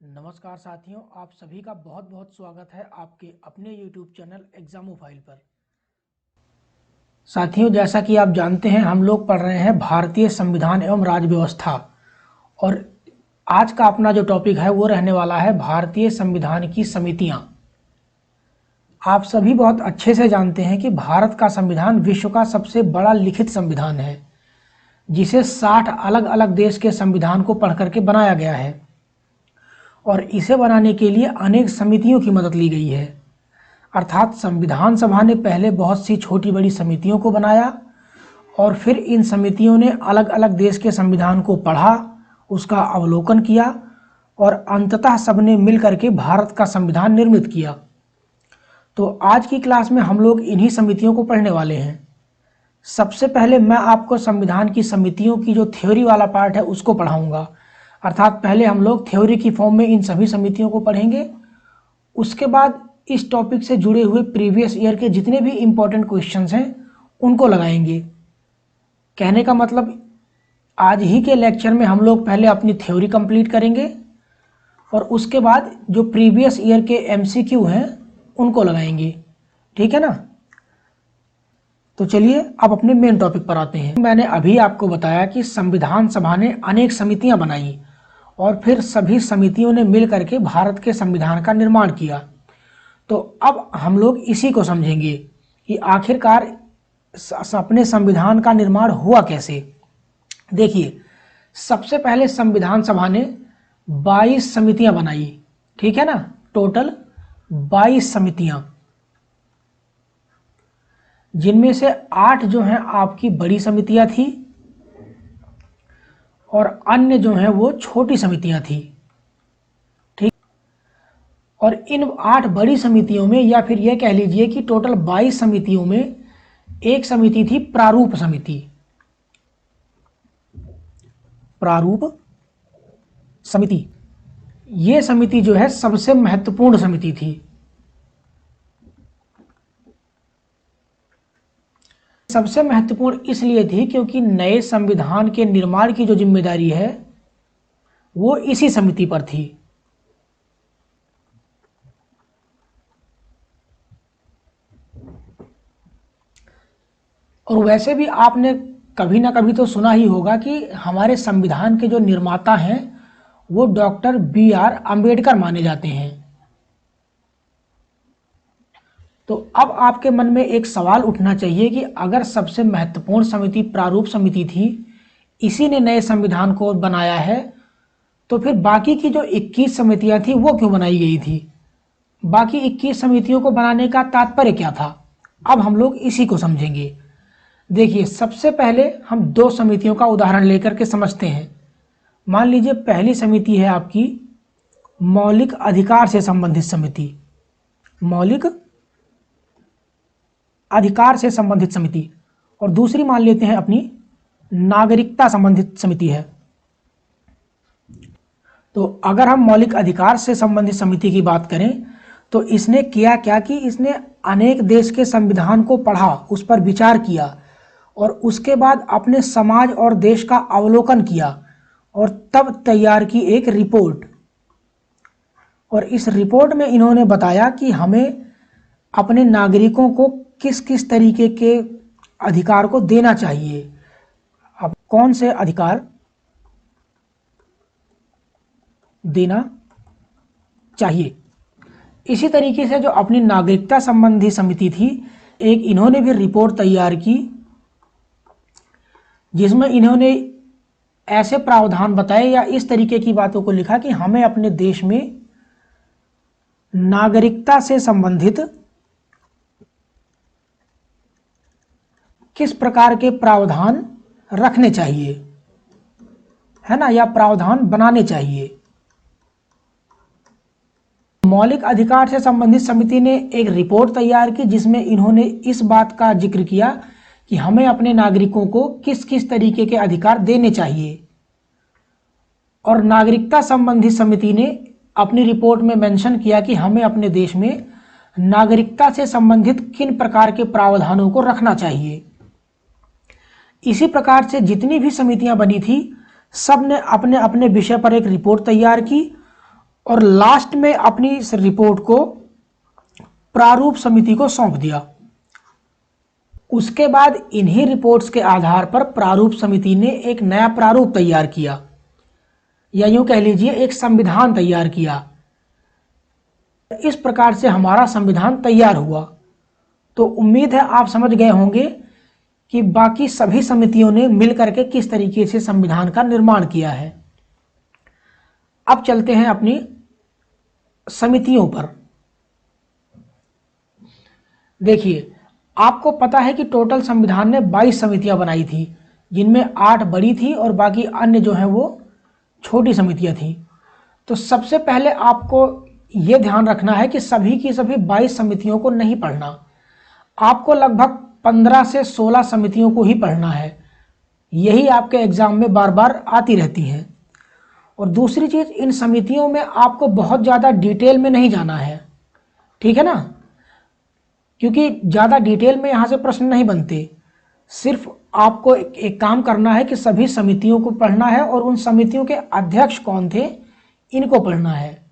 नमस्कार साथियों, आप सभी का बहुत बहुत स्वागत है आपके अपने YouTube चैनल एग्जामोफाइल पर। साथियों, जैसा कि आप जानते हैं, हम लोग पढ़ रहे हैं भारतीय संविधान एवं राज्य व्यवस्था। और आज का अपना जो टॉपिक है वो रहने वाला है भारतीय संविधान की समितियां। आप सभी बहुत अच्छे से जानते हैं कि भारत का संविधान विश्व का सबसे बड़ा लिखित संविधान है, जिसे 60 अलग अलग देश के संविधान को पढ़ करके बनाया गया है। और इसे बनाने के लिए अनेक समितियों की मदद ली गई है। अर्थात संविधान सभा ने पहले बहुत सी छोटी बड़ी समितियों को बनाया और फिर इन समितियों ने अलग अलग देश के संविधान को पढ़ा, उसका अवलोकन किया और अंततः सबने मिल करके भारत का संविधान निर्मित किया। तो आज की क्लास में हम लोग इन्हीं समितियों को पढ़ने वाले हैं। सबसे पहले मैं आपको संविधान की समितियों की जो थ्योरी वाला पार्ट है उसको पढ़ाऊंगा। अर्थात पहले हम लोग थ्योरी की फॉर्म में इन सभी समितियों को पढ़ेंगे। उसके बाद इस टॉपिक से जुड़े हुए प्रीवियस ईयर के जितने भी इम्पोर्टेंट क्वेश्चंस हैं उनको लगाएंगे। कहने का मतलब, आज ही के लेक्चर में हम लोग पहले अपनी थ्योरी कंप्लीट करेंगे और उसके बाद जो प्रीवियस ईयर के एमसीक्यू हैं उनको लगाएंगे। ठीक है ना? तो चलिए अब अपने मेन टॉपिक पर आते हैं। मैंने अभी आपको बताया कि संविधान सभा ने अनेक समितियां बनाई और फिर सभी समितियों ने मिल करके भारत के संविधान का निर्माण किया। तो अब हम लोग इसी को समझेंगे कि आखिरकार अपने संविधान का निर्माण हुआ कैसे। देखिए, सबसे पहले संविधान सभा ने 22 समितियां बनाई। ठीक है ना? टोटल 22 समितियां, जिनमें से 8 जो हैं आपकी बड़ी समितियां थी और अन्य जो हैं वो छोटी समितियां थी। ठीक। और इन 8 बड़ी समितियों में, या फिर यह कह लीजिए कि टोटल 22 समितियों में एक समिति थी प्रारूप समिति। प्रारूप समिति, यह समिति जो है सबसे महत्वपूर्ण समिति थी। सबसे महत्वपूर्ण इसलिए थी क्योंकि नए संविधान के निर्माण की जो जिम्मेदारी है वो इसी समिति पर थी। और वैसे भी आपने कभी ना कभी तो सुना ही होगा कि हमारे संविधान के जो निर्माता हैं वो डॉक्टर BR अम्बेडकर माने जाते हैं। तो अब आपके मन में एक सवाल उठना चाहिए कि अगर सबसे महत्वपूर्ण समिति प्रारूप समिति थी, इसी ने नए संविधान को बनाया है, तो फिर बाकी की जो 21 समितियां थी वो क्यों बनाई गई थी? बाकी 21 समितियों को बनाने का तात्पर्य क्या था? अब हम लोग इसी को समझेंगे। देखिए, सबसे पहले हम 2 समितियों का उदाहरण लेकर के समझते हैं। मान लीजिए पहली समिति है आपकी मौलिक अधिकार से संबंधित समिति। मौलिक अधिकार से संबंधित समिति। और दूसरी मान लेते हैं अपनी नागरिकता संबंधित समिति है। तो अगर हम मौलिक अधिकार से संबंधित समिति की बात करें तो इसने किया क्या कि इसने अनेक देश के संविधान को पढ़ा, उस पर विचार किया और उसके बाद अपने समाज और देश का अवलोकन किया और तब तैयार की एक रिपोर्ट। और इस रिपोर्ट में इन्होंने बताया कि हमें अपने नागरिकों को किस किस तरीके के अधिकार को देना चाहिए। अब कौन से अधिकार देना चाहिए। इसी तरीके से जो अपनी नागरिकता संबंधी समिति थी, एक इन्होंने भी रिपोर्ट तैयार की जिसमें इन्होंने ऐसे प्रावधान बताए या इस तरीके की बातों को लिखा कि हमें अपने देश में नागरिकता से संबंधित किस प्रकार के प्रावधान रखने चाहिए, है ना, या प्रावधान बनाने चाहिए। मौलिक अधिकार से संबंधित समिति ने एक रिपोर्ट तैयार की जिसमें इन्होंने इस बात का जिक्र किया कि हमें अपने नागरिकों को किस किस तरीके के अधिकार देने चाहिए। और नागरिकता संबंधी समिति ने अपनी रिपोर्ट में मेंशन किया कि हमें अपने देश में नागरिकता से संबंधित किन प्रकार के प्रावधानों को रखना चाहिए। इसी प्रकार से जितनी भी समितियां बनी थी, सब ने अपने अपने विषय पर एक रिपोर्ट तैयार की और लास्ट में अपनी इस रिपोर्ट को प्रारूप समिति को सौंप दिया। उसके बाद इन्हीं रिपोर्ट्स के आधार पर प्रारूप समिति ने एक नया प्रारूप तैयार किया, या यूं कह लीजिए एक संविधान तैयार किया। इस प्रकार से हमारा संविधान तैयार हुआ। तो उम्मीद है आप समझ गए होंगे कि बाकी सभी समितियों ने मिलकर के किस तरीके से संविधान का निर्माण किया है। अब चलते हैं अपनी समितियों पर। देखिए, आपको पता है कि टोटल संविधान ने 22 समितियां बनाई थी, जिनमें 8 बड़ी थी और बाकी अन्य जो है वो छोटी समितियां थी। तो सबसे पहले आपको ये ध्यान रखना है कि सभी की सभी 22 समितियों को नहीं पढ़ना, आपको लगभग 15 से 16 समितियों को ही पढ़ना है। यही आपके एग्जाम में बार बार आती रहती हैं। और दूसरी चीज़, इन समितियों में आपको बहुत ज़्यादा डिटेल में नहीं जाना है, ठीक है ना, क्योंकि ज़्यादा डिटेल में यहाँ से प्रश्न नहीं बनते। सिर्फ आपको एक काम करना है कि सभी समितियों को पढ़ना है और उन समितियों के अध्यक्ष कौन थे इनको पढ़ना है,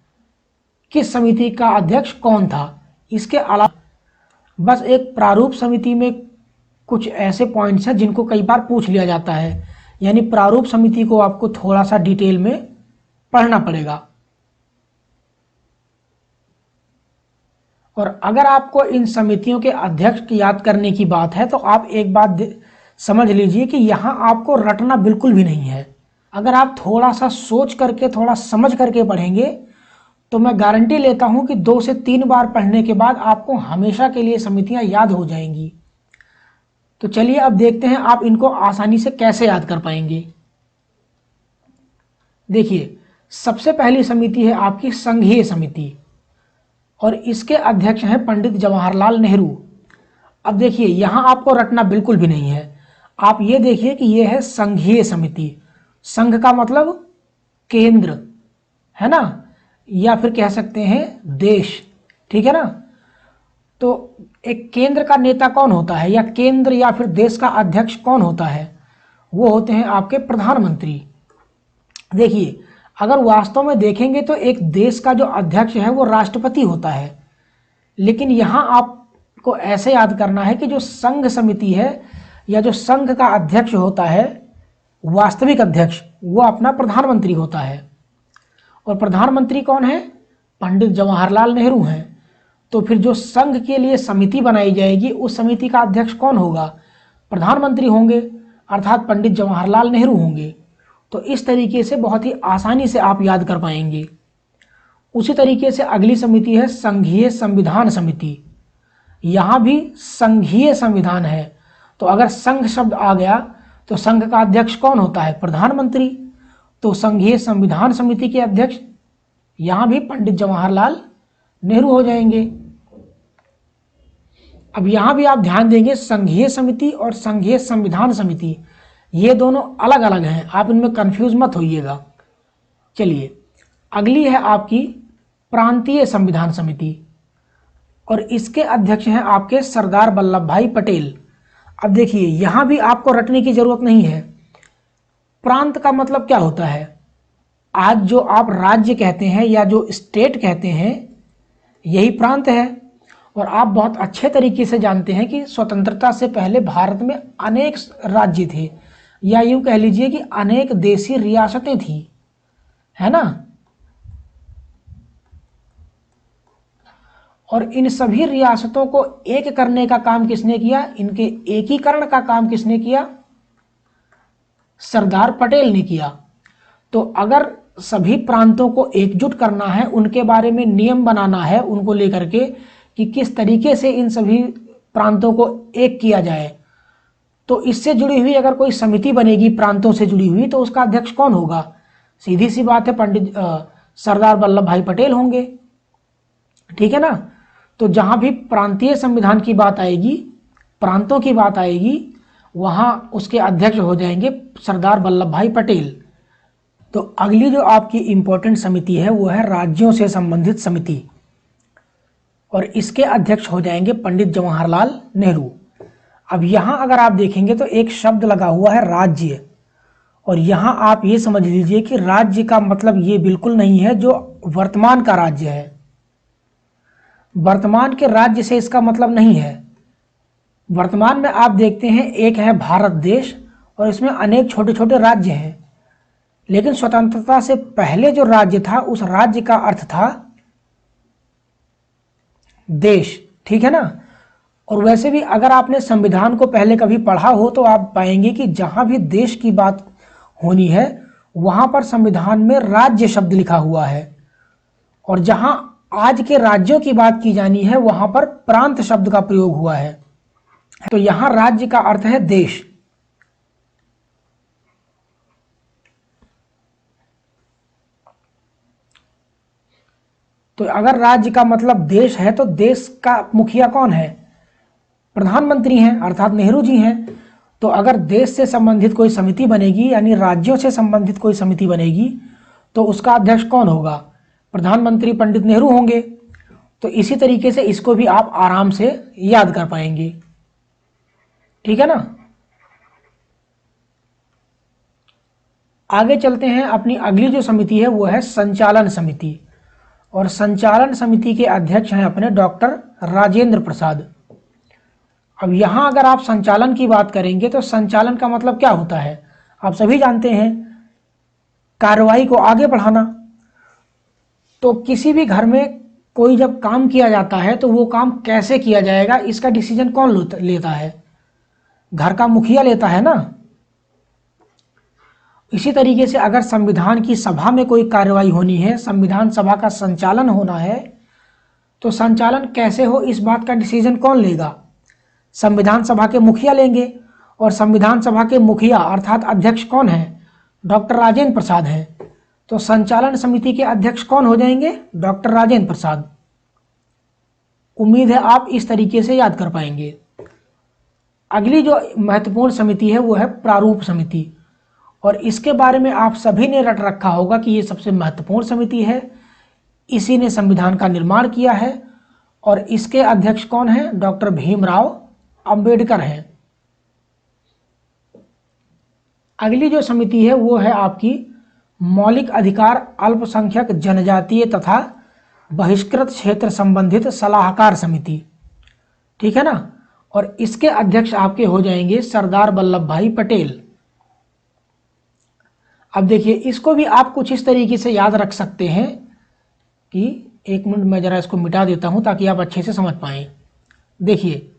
किस समिति का अध्यक्ष कौन था। इसके अलावा बस एक प्रारूप समिति में कुछ ऐसे पॉइंट्स हैं जिनको कई बार पूछ लिया जाता है, यानी प्रारूप समिति को आपको थोड़ा सा डिटेल में पढ़ना पड़ेगा। और अगर आपको इन समितियों के अध्यक्ष की याद करने की बात है तो आप एक बात समझ लीजिए कि यहाँ आपको रटना बिल्कुल भी नहीं है। अगर आप थोड़ा सा सोच करके, थोड़ा समझ करके पढ़ेंगे तो मैं गारंटी लेता हूँ कि 2 से 3 बार पढ़ने के बाद आपको हमेशा के लिए समितियाँ याद हो जाएंगी। तो चलिए अब देखते हैं आप इनको आसानी से कैसे याद कर पाएंगे। देखिए, सबसे पहली समिति है आपकी संघीय समिति और इसके अध्यक्ष हैं पंडित जवाहरलाल नेहरू। अब देखिए, यहाँ आपको रटना बिल्कुल भी नहीं है। आप ये देखिए कि ये है संघीय समिति। संघ का मतलब केंद्र है ना, या फिर कह सकते हैं देश, ठीक है ना। तो एक केंद्र का नेता कौन होता है, या केंद्र या फिर देश का अध्यक्ष कौन होता है, वो होते हैं आपके प्रधानमंत्री। देखिए, अगर वास्तव में देखेंगे तो एक देश का जो अध्यक्ष है वो राष्ट्रपति होता है, लेकिन यहाँ आपको ऐसे याद करना है कि जो संघ समिति है या जो संघ का अध्यक्ष होता है, वास्तविक अध्यक्ष, वो अपना प्रधानमंत्री होता है। और प्रधानमंत्री कौन है? पंडित जवाहरलाल नेहरू हैं। तो फिर जो संघ के लिए समिति बनाई जाएगी उस समिति का अध्यक्ष कौन होगा? प्रधानमंत्री होंगे, अर्थात पंडित जवाहरलाल नेहरू होंगे। तो इस तरीके से बहुत ही आसानी से आप याद कर पाएंगे। उसी तरीके से अगली समिति है संघीय संविधान समिति। यहाँ भी संघीय संविधान है, तो अगर संघ शब्द आ गया तो संघ का अध्यक्ष कौन होता है? प्रधानमंत्री। तो संघीय संविधान समिति के अध्यक्ष यहाँ भी पंडित जवाहरलाल नेहरू हो जाएंगे। अब यहाँ भी आप ध्यान देंगे, संघीय समिति और संघीय संविधान समिति ये दोनों अलग अलग हैं, आप इनमें कंफ्यूज मत होइएगा। चलिए, अगली है आपकी प्रांतीय संविधान समिति और इसके अध्यक्ष हैं आपके सरदार वल्लभ भाई पटेल। अब देखिए, यहाँ भी आपको रटने की जरूरत नहीं है। प्रांत का मतलब क्या होता है? आज जो आप राज्य कहते हैं या जो स्टेट कहते हैं, यही प्रांत है। और आप बहुत अच्छे तरीके से जानते हैं कि स्वतंत्रता से पहले भारत में अनेक राज्य थे, या यूं कह लीजिए कि अनेक देशी रियासतें थी, है ना। और इन सभी रियासतों को एक करने का काम किसने किया? इनके एकीकरण का काम किसने किया? सरदार पटेल ने किया। तो अगर सभी प्रांतों को एकजुट करना है, उनके बारे में नियम बनाना है, उनको लेकर के कि किस तरीके से इन सभी प्रांतों को एक किया जाए, तो इससे जुड़ी हुई अगर कोई समिति बनेगी प्रांतों से जुड़ी हुई, तो उसका अध्यक्ष कौन होगा? सीधी सी बात है, पंडित सरदार वल्लभ भाई पटेल होंगे, ठीक है ना। तो जहां भी प्रांतीय संविधान की बात आएगी, प्रांतों की बात आएगी, वहां उसके अध्यक्ष हो जाएंगे सरदार वल्लभ भाई पटेल। तो अगली जो आपकी इंपॉर्टेंट समिति है वो है राज्यों से संबंधित समिति और इसके अध्यक्ष हो जाएंगे पंडित जवाहरलाल नेहरू। अब यहाँ अगर आप देखेंगे तो एक शब्द लगा हुआ है राज्य, और यहाँ आप ये समझ लीजिए कि राज्य का मतलब ये बिल्कुल नहीं है जो वर्तमान का राज्य है। वर्तमान के राज्य से इसका मतलब नहीं है। वर्तमान में आप देखते हैं एक है भारत देश और इसमें अनेक छोटे छोटे राज्य हैं, लेकिन स्वतंत्रता से पहले जो राज्य था उस राज्य का अर्थ था देश, ठीक है ना। और वैसे भी अगर आपने संविधान को पहले कभी पढ़ा हो तो आप पाएंगे कि जहां भी देश की बात होनी है वहां पर संविधान में राज्य शब्द लिखा हुआ है, और जहां आज के राज्यों की बात की जानी है वहां पर प्रांत शब्द का प्रयोग हुआ है। तो यहां राज्य का अर्थ है देश। तो अगर राज्य का मतलब देश है तो देश का मुखिया कौन है? प्रधानमंत्री हैं, अर्थात नेहरू जी हैं। तो अगर देश से संबंधित कोई समिति बनेगी, यानी राज्यों से संबंधित कोई समिति बनेगी, तो उसका अध्यक्ष कौन होगा? प्रधानमंत्री पंडित नेहरू होंगे। तो इसी तरीके से इसको भी आप आराम से याद कर पाएंगे, ठीक है ना। आगे चलते हैं। अपनी अगली जो समिति है वो है संचालन समिति, और संचालन समिति के अध्यक्ष हैं अपने डॉक्टर राजेंद्र प्रसाद। अब यहां अगर आप संचालन की बात करेंगे तो संचालन का मतलब क्या होता है? आप सभी जानते हैं, कार्रवाई को आगे बढ़ाना। तो किसी भी घर में कोई जब काम किया जाता है तो वो काम कैसे किया जाएगा इसका डिसीजन कौन लेता है? घर का मुखिया लेता है ना। इसी तरीके से अगर संविधान की सभा में कोई कार्रवाई होनी है, संविधान सभा का संचालन होना है, तो संचालन कैसे हो इस बात का डिसीजन कौन लेगा? संविधान सभा के मुखिया लेंगे, और संविधान सभा के मुखिया अर्थात अध्यक्ष कौन है? डॉक्टर राजेंद्र प्रसाद हैं। तो संचालन समिति के अध्यक्ष कौन हो जाएंगे? डॉक्टर राजेंद्र प्रसाद। उम्मीद है आप इस तरीके से याद कर पाएंगे। अगली जो महत्वपूर्ण समिति है वो है प्रारूप समिति, और इसके बारे में आप सभी ने रट रखा होगा कि ये सबसे महत्वपूर्ण समिति है। इसी ने संविधान का निर्माण किया है, और इसके अध्यक्ष कौन हैं? डॉक्टर भीमराव अंबेडकर हैं। अगली जो समिति है वो है आपकी मौलिक अधिकार अल्पसंख्यक जनजातीय तथा बहिष्कृत क्षेत्र संबंधित सलाहकार समिति, ठीक है ना। और इसके अध्यक्ष आपके हो जाएंगे सरदार वल्लभ भाई पटेल। अब देखिए, इसको भी आप कुछ इस तरीके से याद रख सकते हैं कि एक मिनट मैं जरा इसको मिटा देता हूं ताकि आप अच्छे से समझ पाएं। देखिए,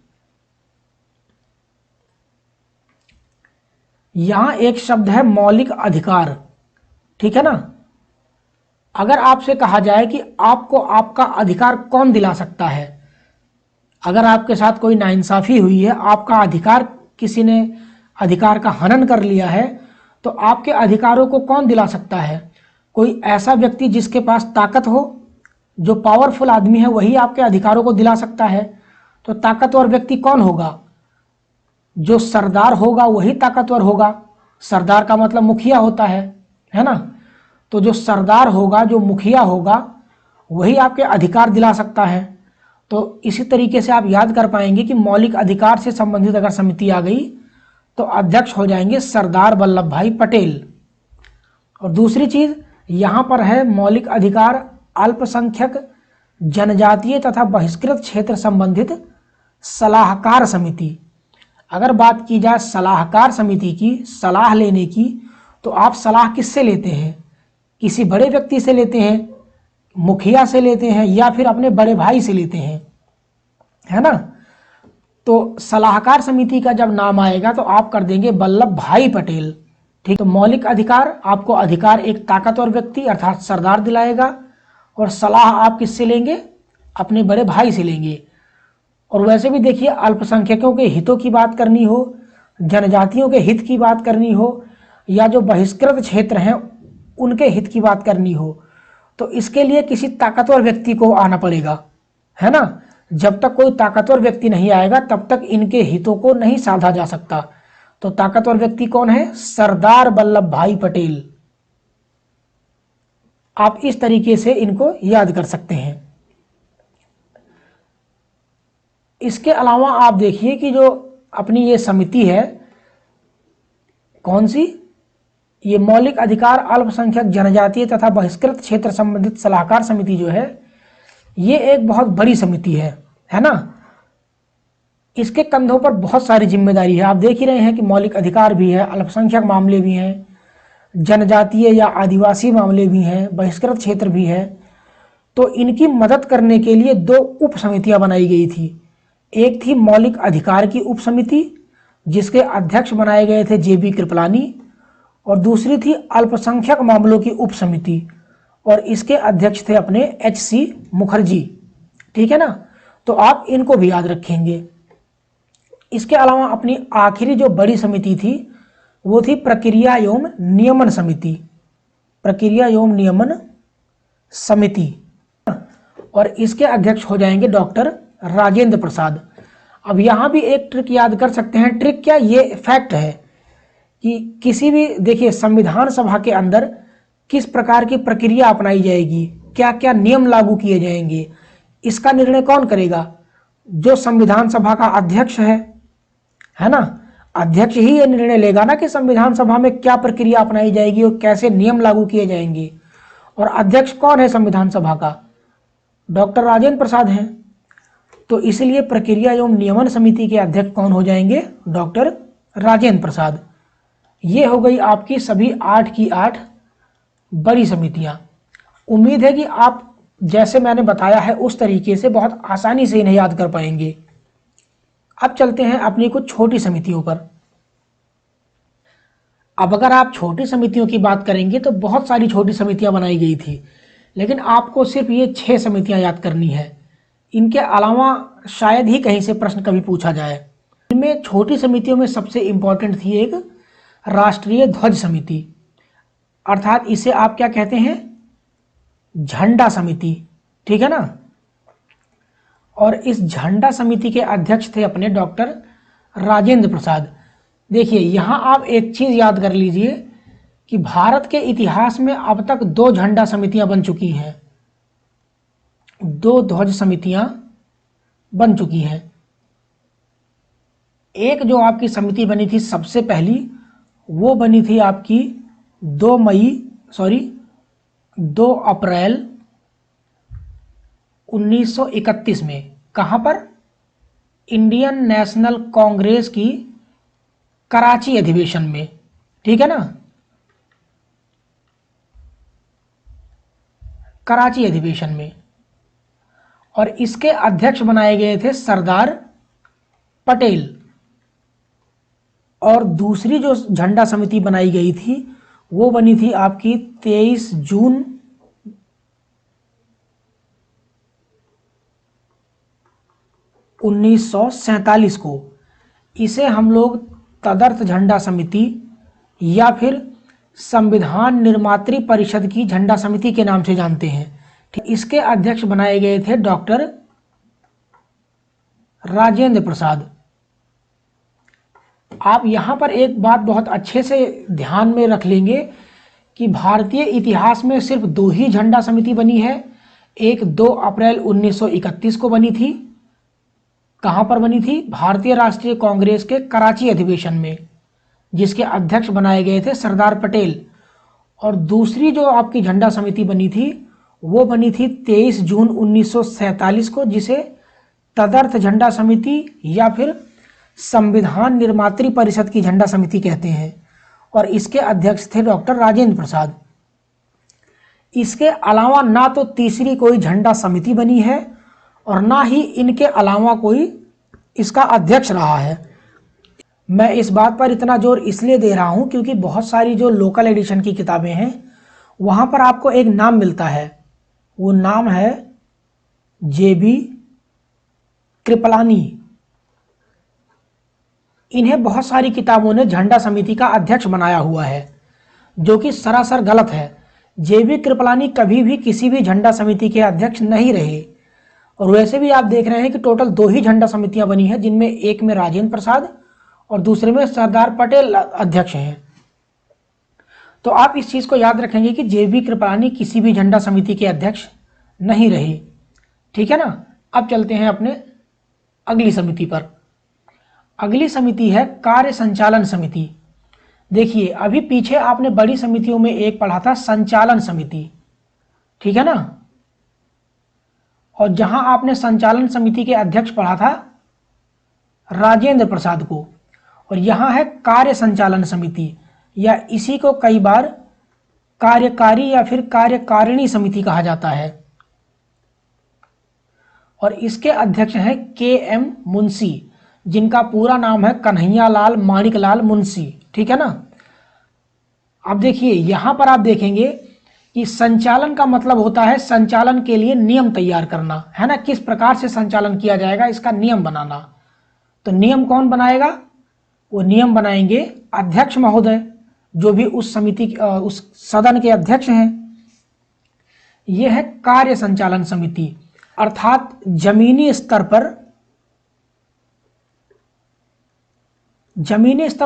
यहां एक शब्द है मौलिक अधिकार, ठीक है ना। अगर आपसे कहा जाए कि आपको आपका अधिकार कौन दिला सकता है, अगर आपके साथ कोई नाइंसाफी हुई है, आपका अधिकार किसी ने अधिकार का हनन कर लिया है, तो आपके अधिकारों को कौन दिला सकता है? कोई ऐसा व्यक्ति जिसके पास ताकत हो, जो पावरफुल आदमी है, वही आपके अधिकारों को दिला सकता है। तो ताकतवर व्यक्ति कौन होगा? जो सरदार होगा वही ताकतवर होगा। सरदार का मतलब मुखिया होता है ना। तो जो सरदार होगा, जो मुखिया होगा, वही आपके अधिकार दिला सकता है। तो इसी तरीके से आप याद कर पाएंगे कि मौलिक अधिकार से संबंधित अगर समिति आ गई तो अध्यक्ष हो जाएंगे सरदार वल्लभ भाई पटेल। और दूसरी चीज यहां पर है मौलिक अधिकार अल्पसंख्यक जनजातीय तथा बहिष्कृत क्षेत्र संबंधित सलाहकार समिति। अगर बात की जाए सलाहकार समिति की, सलाह लेने की, तो आप सलाह किससे लेते हैं? किसी बड़े व्यक्ति से लेते हैं, मुखिया से लेते हैं, या फिर अपने बड़े भाई से लेते हैं, है ना। तो सलाहकार समिति का जब नाम आएगा तो आप कर देंगे वल्लभ भाई पटेल, ठीक। तो मौलिक अधिकार, आपको अधिकार एक ताकतवर व्यक्ति अर्थात सरदार दिलाएगा, और सलाह आप किससे लेंगे? अपने बड़े भाई से लेंगे। और वैसे भी देखिए, अल्पसंख्यकों के हितों की बात करनी हो, जनजातियों के हित की बात करनी हो, या जो बहिष्कृत क्षेत्र हैं उनके हित की बात करनी हो, तो इसके लिए किसी ताकतवर व्यक्ति को आना पड़ेगा, है ना। जब तक कोई ताकतवर व्यक्ति नहीं आएगा तब तक इनके हितों को नहीं साधा जा सकता। तो ताकतवर व्यक्ति कौन है? सरदार वल्लभ भाई पटेल। आप इस तरीके से इनको याद कर सकते हैं। इसके अलावा आप देखिए कि जो अपनी ये समिति है, कौन सी? ये मौलिक अधिकार अल्पसंख्यक जनजातीय तथा बहिष्कृत क्षेत्र संबंधित सलाहकार समिति जो है, ये एक बहुत बड़ी समिति है ना। इसके कंधों पर बहुत सारी जिम्मेदारी है। आप देख ही रहे हैं कि मौलिक अधिकार भी है, अल्पसंख्यक मामले भी हैं, जनजातीय या आदिवासी मामले भी हैं, बहिष्कृत क्षेत्र भी है। तो इनकी मदद करने के लिए 2 उप समितियां बनाई गई थी। एक थी मौलिक अधिकार की उप समिति, जिसके अध्यक्ष बनाए गए थे JB कृपलानी, और दूसरी थी अल्पसंख्यक मामलों की उप समिति, और इसके अध्यक्ष थे अपने HC मुखर्जी। ठीक है ना, तो आप इनको भी याद रखेंगे। इसके अलावा अपनी आखिरी जो बड़ी समिति थी वो थी प्रक्रिया एवं नियमन समिति, प्रक्रिया एवं नियमन समिति, और इसके अध्यक्ष हो जाएंगे डॉक्टर राजेंद्र प्रसाद। अब यहाँ भी एक ट्रिक याद कर सकते हैं। ट्रिक क्या, ये फैक्ट है कि किसी भी, देखिए, संविधान सभा के अंदर किस प्रकार की प्रक्रिया अपनाई जाएगी, क्या क्या नियम लागू किए जाएंगे, इसका निर्णय कौन करेगा? जो संविधान सभा का अध्यक्ष है ना, अध्यक्ष ही ये निर्णय लेगा ना कि संविधान सभा में क्या प्रक्रिया अपनाई जाएगी और कैसे नियम लागू किए जाएंगे। और अध्यक्ष कौन है संविधान सभा का? डॉक्टर राजेंद्र प्रसाद हैं। तो इसलिए प्रक्रिया एवं नियमन समिति के अध्यक्ष कौन हो जाएंगे? डॉक्टर राजेंद्र प्रसाद। ये हो गई आपकी सभी 8 की 8 बड़ी समितियां। उम्मीद है कि आप जैसे मैंने बताया है उस तरीके से बहुत आसानी से इन्हें याद कर पाएंगे। अब चलते हैं अपनी कुछ छोटी समितियों पर। अब अगर आप छोटी समितियों की बात करेंगे तो बहुत सारी छोटी समितियां बनाई गई थी, लेकिन आपको सिर्फ ये 6 समितियां याद करनी है। इनके अलावा शायद ही कहीं से प्रश्न कभी पूछा जाए। इनमें छोटी समितियों में सबसे इंपॉर्टेंट थी एक राष्ट्रीय ध्वज समिति, अर्थात इसे आप क्या कहते हैं? झंडा समिति। ठीक है ना। और इस झंडा समिति के अध्यक्ष थे अपने डॉक्टर राजेंद्र प्रसाद। देखिए, यहां आप एक चीज याद कर लीजिए कि भारत के इतिहास में अब तक 2 झंडा समितियां बन चुकी हैं, 2 ध्वज समितियां बन चुकी हैं। एक जो आपकी समिति बनी थी सबसे पहली, वो बनी थी आपकी 2 अप्रैल 1931 में। कहां पर? इंडियन नेशनल कांग्रेस की कराची अधिवेशन में। ठीक है ना, कराची अधिवेशन में। और इसके अध्यक्ष बनाए गए थे सरदार पटेल। और दूसरी जो झंडा समिति बनाई गई थी वो बनी थी आपकी 23 जून 1947 को। इसे हम लोग तदर्थ झंडा समिति या फिर संविधान निर्मात्री परिषद की झंडा समिति के नाम से जानते हैं। इसके अध्यक्ष बनाए गए थे डॉक्टर राजेंद्र प्रसाद। आप यहां पर एक बात बहुत अच्छे से ध्यान में रख लेंगे कि भारतीय इतिहास में सिर्फ 2 ही झंडा समिति बनी है। एक 2 अप्रैल 1931 को बनी थी। कहां पर बनी थी? भारतीय राष्ट्रीय कांग्रेस के कराची अधिवेशन में, जिसके अध्यक्ष बनाए गए थे सरदार पटेल। और दूसरी जो आपकी झंडा समिति बनी थी वो बनी थी 23 जून 1947 को, जिसे तदर्थ झंडा समिति या फिर संविधान निर्मात्री परिषद की झंडा समिति कहते हैं। और इसके अध्यक्ष थे डॉक्टर राजेंद्र प्रसाद। इसके अलावा ना तो तीसरी कोई झंडा समिति बनी है और ना ही इनके अलावा कोई इसका अध्यक्ष रहा है। मैं इस बात पर इतना जोर इसलिए दे रहा हूं क्योंकि बहुत सारी जो लोकल एडिशन की किताबें हैं वहां पर आपको एक नाम मिलता है, वो नाम है JB कृपलानी। इन्हें बहुत सारी किताबों ने झंडा समिति का अध्यक्ष बनाया हुआ है, जो कि सरासर गलत है। JB कृपलानी कभी भी किसी भी झंडा समिति के अध्यक्ष नहीं रहे। और वैसे भी आप देख रहे हैं कि टोटल 2 ही झंडा समितियां बनी हैं, जिनमें एक में राजेंद्र प्रसाद और दूसरे में सरदार पटेल अध्यक्ष हैं। तो आप इस चीज को याद रखेंगे कि JB कृपलानी किसी भी झंडा समिति के अध्यक्ष नहीं रहे। ठीक है ना। अब चलते हैं अपने अगली समिति पर। अगली समिति है कार्य संचालन समिति। देखिए अभी पीछे आपने बड़ी समितियों में एक पढ़ा था संचालन समिति, ठीक है ना, और जहां आपने संचालन समिति के अध्यक्ष पढ़ा था राजेंद्र प्रसाद को, और यहां है कार्य संचालन समिति, या इसी को कई बार कार्यकारी या फिर कार्यकारिणी समिति कहा जाता है, और इसके अध्यक्ष हैं के.एम. मुंशी, जिनका पूरा नाम है कन्हैयालाल माणिकलाल मुंशी, ठीक है ना। अब देखिए यहां पर आप देखेंगे कि संचालन का मतलब होता है संचालन के लिए नियम तैयार करना, है ना, किस प्रकार से संचालन किया जाएगा इसका नियम बनाना। तो नियम कौन बनाएगा? वो नियम बनाएंगे अध्यक्ष महोदय, जो भी उस समिति उस सदन के अध्यक्ष हैं। यह है कार्य संचालन समिति, अर्थात जमीनी स्तर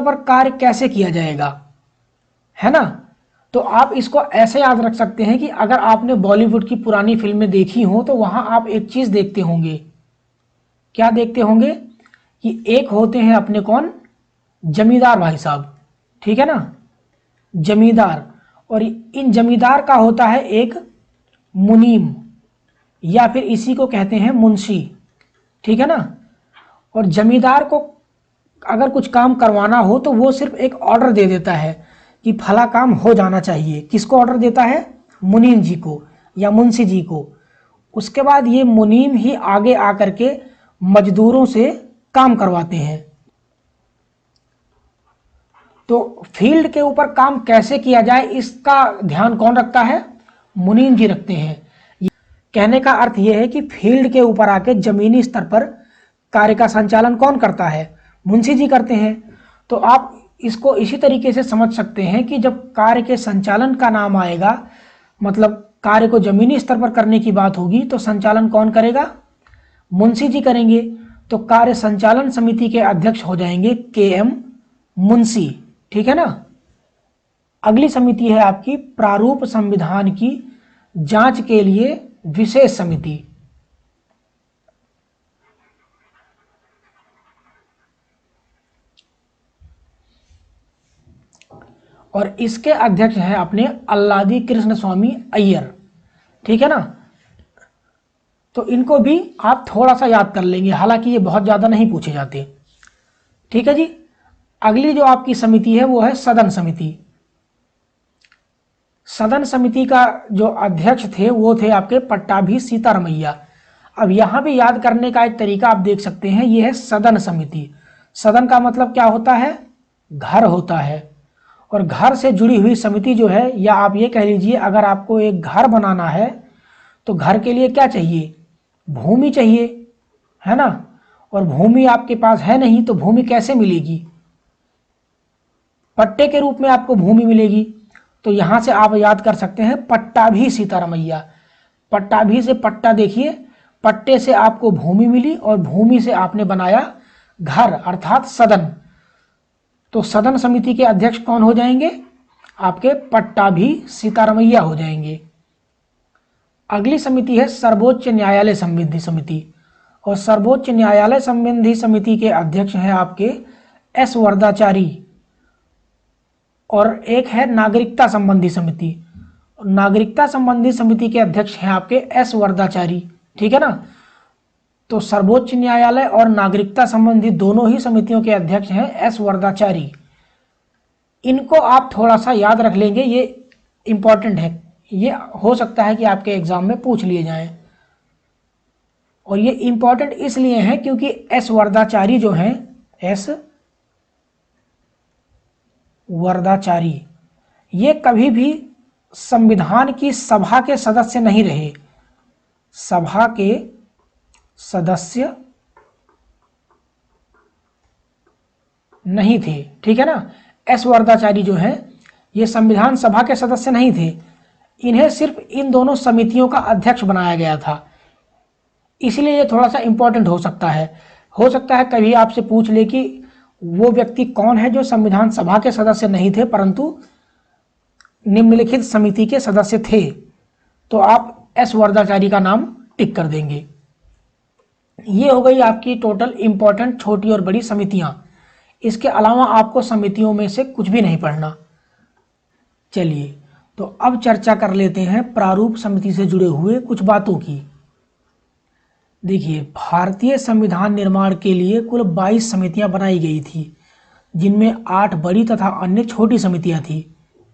पर कार्य कैसे किया जाएगा, है ना। तो आप इसको ऐसे याद रख सकते हैं कि अगर आपने बॉलीवुड की पुरानी फिल्में देखी हो तो वहां आप एक चीज देखते होंगे, क्या देखते होंगे कि एक होते हैं अपने कौन, जमींदार भाई साहब, ठीक है ना, जमींदार, और इन जमींदार का होता है एक मुनीम, या फिर इसी को कहते हैं मुंशी, ठीक है ना। और जमींदार को अगर कुछ काम करवाना हो तो वो सिर्फ एक ऑर्डर दे देता है कि फला काम हो जाना चाहिए। किसको ऑर्डर देता है? मुनीम जी को या मुंशी जी को। उसके बाद ये मुनीम ही आगे आकर के मजदूरों से काम करवाते हैं। तो फील्ड के ऊपर काम कैसे किया जाए इसका ध्यान कौन रखता है? मुनीम जी रखते हैं। कहने का अर्थ यह है कि फील्ड के ऊपर आके जमीनी स्तर पर कार्य का संचालन कौन करता है? मुंशी जी करते हैं। तो आप इसको इसी तरीके से समझ सकते हैं कि जब कार्य के संचालन का नाम आएगा, मतलब कार्य को जमीनी स्तर पर करने की बात होगी, तो संचालन कौन करेगा? मुंशी जी करेंगे। तो कार्य संचालन समिति के अध्यक्ष हो जाएंगे के.एम. मुंशी, ठीक है ना। अगली समिति है आपकी प्रारूप संविधान की जांच के लिए विशेष समिति। और इसके अध्यक्ष हैं अपने अल्लादी कृष्ण स्वामी अय्यर, ठीक है ना। तो इनको भी आप थोड़ा सा याद कर लेंगे, हालांकि ये बहुत ज्यादा नहीं पूछे जाते, ठीक है जी। अगली जो आपकी समिति है वो है सदन समिति। सदन समिति का जो अध्यक्ष थे वो थे आपके पट्टाभी सीतारमैया। अब यहां भी याद करने का एक तरीका आप देख सकते हैं, ये है सदन समिति। सदन का मतलब क्या होता है? घर होता है। और घर से जुड़ी हुई समिति जो है, या आप ये कह लीजिए अगर आपको एक घर बनाना है तो घर के लिए क्या चाहिए? भूमि चाहिए, है ना। और भूमि आपके पास है नहीं तो भूमि कैसे मिलेगी? पट्टे के रूप में आपको भूमि मिलेगी। तो यहां से आप याद कर सकते हैं पट्टाभी सीतारमैया। पट्टाभी से पट्टा देखिए, पट्टे से आपको भूमि मिली और भूमि से आपने बनाया घर, अर्थात सदन। तो सदन समिति के अध्यक्ष कौन हो जाएंगे? आपके पट्टाभी सीतारमैया हो जाएंगे। अगली समिति है सर्वोच्च न्यायालय संबंधी समिति। और सर्वोच्च न्यायालय संबंधी समिति के अध्यक्ष हैं आपके एस वरदाचारी। और एक है नागरिकता संबंधी समिति। नागरिकता संबंधी समिति के अध्यक्ष हैं आपके एस वरदाचारी, ठीक है ना। तो सर्वोच्च न्यायालय और नागरिकता संबंधी दोनों ही समितियों के अध्यक्ष हैं एस वरदाचारी। इनको आप थोड़ा सा याद रख लेंगे, ये इंपॉर्टेंट है, ये हो सकता है कि आपके एग्जाम में पूछ लिए जाएं। और ये इंपॉर्टेंट इसलिए है क्योंकि एस वरदाचारी जो हैं, एस वरदाचारी, ये कभी भी संविधान की सभा के सदस्य नहीं रहे। सभा के सदस्य नहीं थे, ठीक है ना। एस वरदाचारी जो हैं ये संविधान सभा के सदस्य नहीं थे। इन्हें सिर्फ इन दोनों समितियों का अध्यक्ष बनाया गया था, इसलिए ये थोड़ा सा इंपॉर्टेंट हो सकता है। हो सकता है कभी आपसे पूछ ले कि वो व्यक्ति कौन है जो संविधान सभा के सदस्य नहीं थे परंतु निम्नलिखित समिति के सदस्य थे, तो आप एस वरदाचारी का नाम टिक कर देंगे। ये हो गई आपकी टोटल इंपॉर्टेंट छोटी और बड़ी समितियां। इसके अलावा आपको समितियों में से कुछ भी नहीं पढ़ना। चलिए, तो अब चर्चा कर लेते हैं प्रारूप समिति से जुड़े हुए कुछ बातों की। देखिए, भारतीय संविधान निर्माण के लिए कुल 22 समितियां बनाई गई थी, जिनमें 8 बड़ी तथा अन्य छोटी समितियां थी।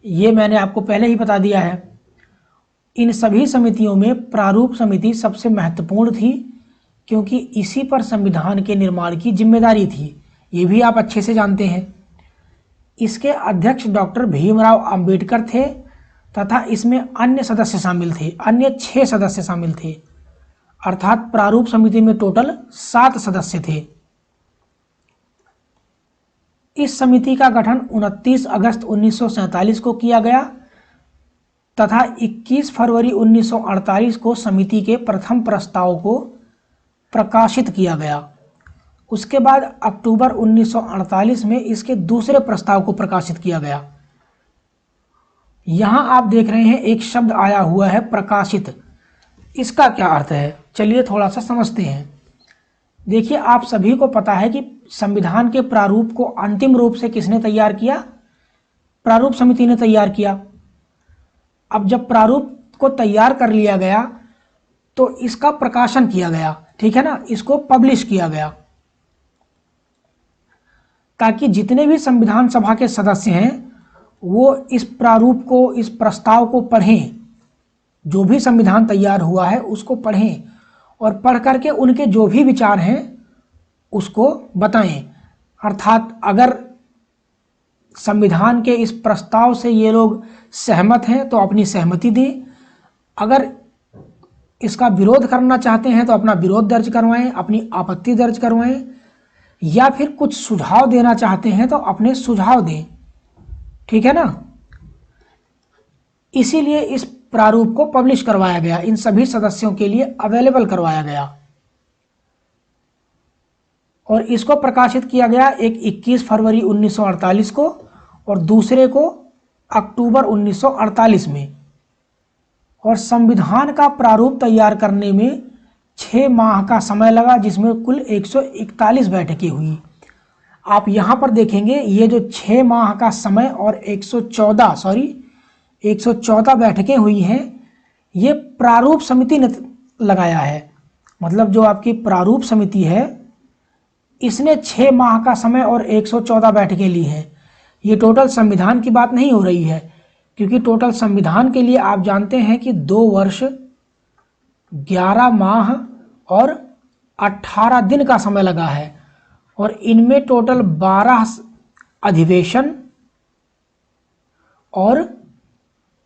ये मैंने आपको पहले ही बता दिया है। इन सभी समितियों में प्रारूप समिति सबसे महत्वपूर्ण थी, क्योंकि इसी पर संविधान के निर्माण की जिम्मेदारी थी। ये भी आप अच्छे से जानते हैं। इसके अध्यक्ष डॉक्टर भीमराव अंबेडकर थे तथा इसमें अन्य सदस्य शामिल थे, अन्य 6 सदस्य शामिल थे। अर्थात प्रारूप समिति में टोटल 7 सदस्य थे। इस समिति का गठन 29 अगस्त 1947 को किया गया तथा 21 फरवरी 1948 को समिति के प्रथम प्रस्ताव को प्रकाशित किया गया। उसके बाद अक्टूबर 1948 में इसके दूसरे प्रस्ताव को प्रकाशित किया गया। यहां आप देख रहे हैं एक शब्द आया हुआ है प्रकाशित। इसका क्या अर्थ है, चलिए थोड़ा सा समझते हैं। देखिए, आप सभी को पता है कि संविधान के प्रारूप को अंतिम रूप से किसने तैयार किया? प्रारूप समिति ने तैयार किया। अब जब प्रारूप को तैयार कर लिया गया तो इसका प्रकाशन किया गया, ठीक है ना, इसको पब्लिश किया गया, ताकि जितने भी संविधान सभा के सदस्य हैं वो इस प्रारूप को, इस प्रस्ताव को पढ़ें। जो भी संविधान तैयार हुआ है उसको पढ़ें और पढ़ करके उनके जो भी विचार हैं उसको बताएं। अर्थात अगर संविधान के इस प्रस्ताव से ये लोग सहमत हैं तो अपनी सहमति दें, अगर इसका विरोध करना चाहते हैं तो अपना विरोध दर्ज करवाएं, अपनी आपत्ति दर्ज करवाएं, या फिर कुछ सुझाव देना चाहते हैं तो अपने सुझाव दें, ठीक है ना। इसीलिए इस प्रारूप को पब्लिश करवाया गया, इन सभी सदस्यों के लिए अवेलेबल करवाया गया और इसको प्रकाशित किया गया एक 21 फरवरी 1948 को और दूसरे को अक्टूबर 1948 में। और संविधान का प्रारूप तैयार करने में 6 माह का समय लगा, जिसमें कुल 141 बैठकें हुई। आप यहाँ पर देखेंगे ये जो 6 माह का समय और 114 बैठकें हुई हैं, ये प्रारूप समिति ने लगाया है। मतलब जो आपकी प्रारूप समिति है इसने 6 माह का समय और 114 बैठकें ली हैं। ये टोटल संविधान की बात नहीं हो रही है, क्योंकि टोटल संविधान के लिए आप जानते हैं कि 2 वर्ष 11 माह और 18 दिन का समय लगा है और इनमें टोटल 12 अधिवेशन और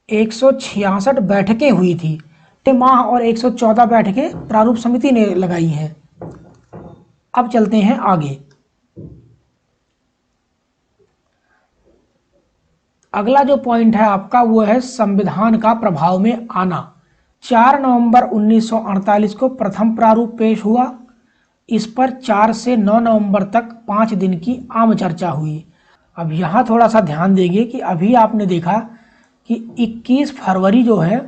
166 बैठकें हुई थी। 6 माह और 114 बैठकें प्रारूप समिति ने लगाई हैं। अब चलते हैं आगे। अगला जो पॉइंट है आपका वो है संविधान का प्रभाव में आना। 4 नवंबर 1948 को प्रथम प्रारूप पेश हुआ। इस पर 4 से 9 नवंबर तक 5 दिन की आम चर्चा हुई। अब यहाँ थोड़ा सा ध्यान देंगे कि अभी आपने देखा कि 21 फरवरी जो है,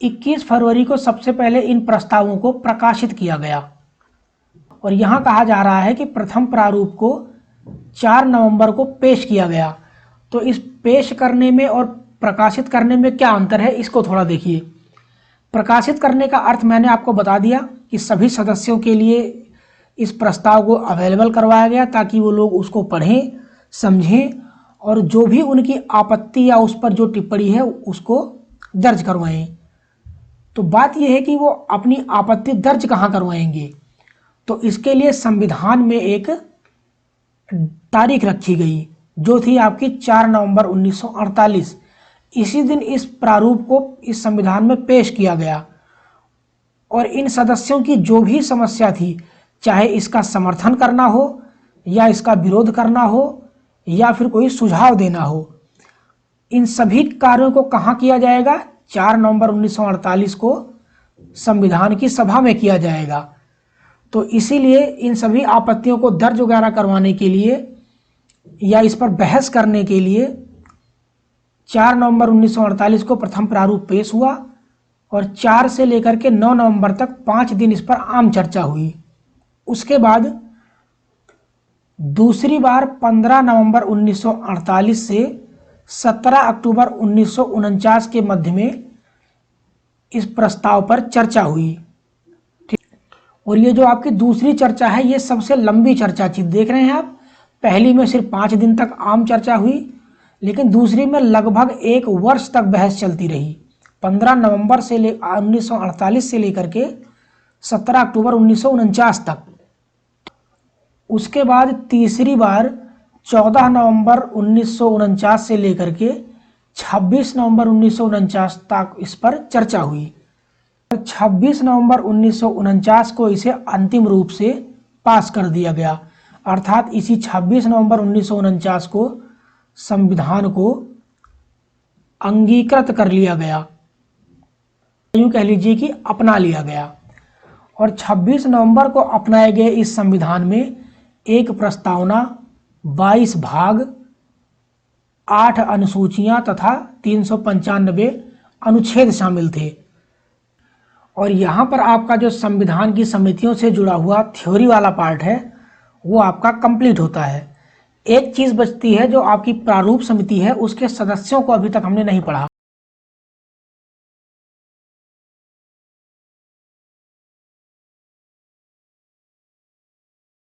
21 फरवरी को सबसे पहले इन प्रस्तावों को प्रकाशित किया गया और यहाँ कहा जा रहा है कि प्रथम प्रारूप को 4 नवंबर को पेश किया गया। तो इस पेश करने में और प्रकाशित करने में क्या अंतर है, इसको थोड़ा देखिए। प्रकाशित करने का अर्थ मैंने आपको बता दिया कि सभी सदस्यों के लिए इस प्रस्ताव को अवेलेबल करवाया गया ताकि वो लोग उसको पढ़ें, समझें और जो भी उनकी आपत्ति या उस पर जो टिप्पणी है उसको दर्ज करवाएं। तो बात यह है कि वो अपनी आपत्ति दर्ज कहाँ करवाएंगे, तो इसके लिए संविधान में एक तारीख रखी गई जो थी आपकी 4 नवंबर 1948। इसी दिन इस प्रारूप को इस संविधान में पेश किया गया और इन सदस्यों की जो भी समस्या थी, चाहे इसका समर्थन करना हो या इसका विरोध करना हो या फिर कोई सुझाव देना हो, इन सभी कार्यों को कहाँ किया जाएगा? 4 नवंबर 1948 को संविधान की सभा में किया जाएगा। तो इसीलिए इन सभी आपत्तियों को दर्ज वगैरह करवाने के लिए या इस पर बहस करने के लिए 4 नवंबर 1948 को प्रथम प्रारूप पेश हुआ और 4 से लेकर के 9 नवंबर तक 5 दिन इस पर आम चर्चा हुई। उसके बाद दूसरी बार 15 नवंबर 1948 से 17 अक्टूबर 1949 के मध्य में इस प्रस्ताव पर चर्चा हुई। और ये जो आपकी दूसरी चर्चा है, ये सबसे लंबी चर्चा थी। देख रहे हैं आप, पहली में सिर्फ 5 दिन तक आम चर्चा हुई, लेकिन दूसरी में लगभग 1 वर्ष तक बहस चलती रही। 15 नवंबर से 1948 से लेकर के 17 अक्टूबर 1949 तक। उसके बाद तीसरी बार 14 नवंबर 1949 से लेकर के 26 नवंबर 1949 तक इस पर चर्चा हुई। 26 नवंबर 1949 को इसे अंतिम रूप से पास कर दिया गया। अर्थात इसी 26 नवंबर 1949 को संविधान को अंगीकृत कर लिया गया, यूं कह लीजिए कि अपना लिया गया। और 26 नवंबर को अपनाए गए इस संविधान में एक प्रस्तावना, 22 भाग, 8 अनुसूचियां तथा 395 अनुच्छेद शामिल थे। और यहाँ पर आपका जो संविधान की समितियों से जुड़ा हुआ थ्योरी वाला पार्ट है वो आपका कंप्लीट होता है। एक चीज़ बचती है जो आपकी प्रारूप समिति है, उसके सदस्यों को अभी तक हमने नहीं पढ़ा।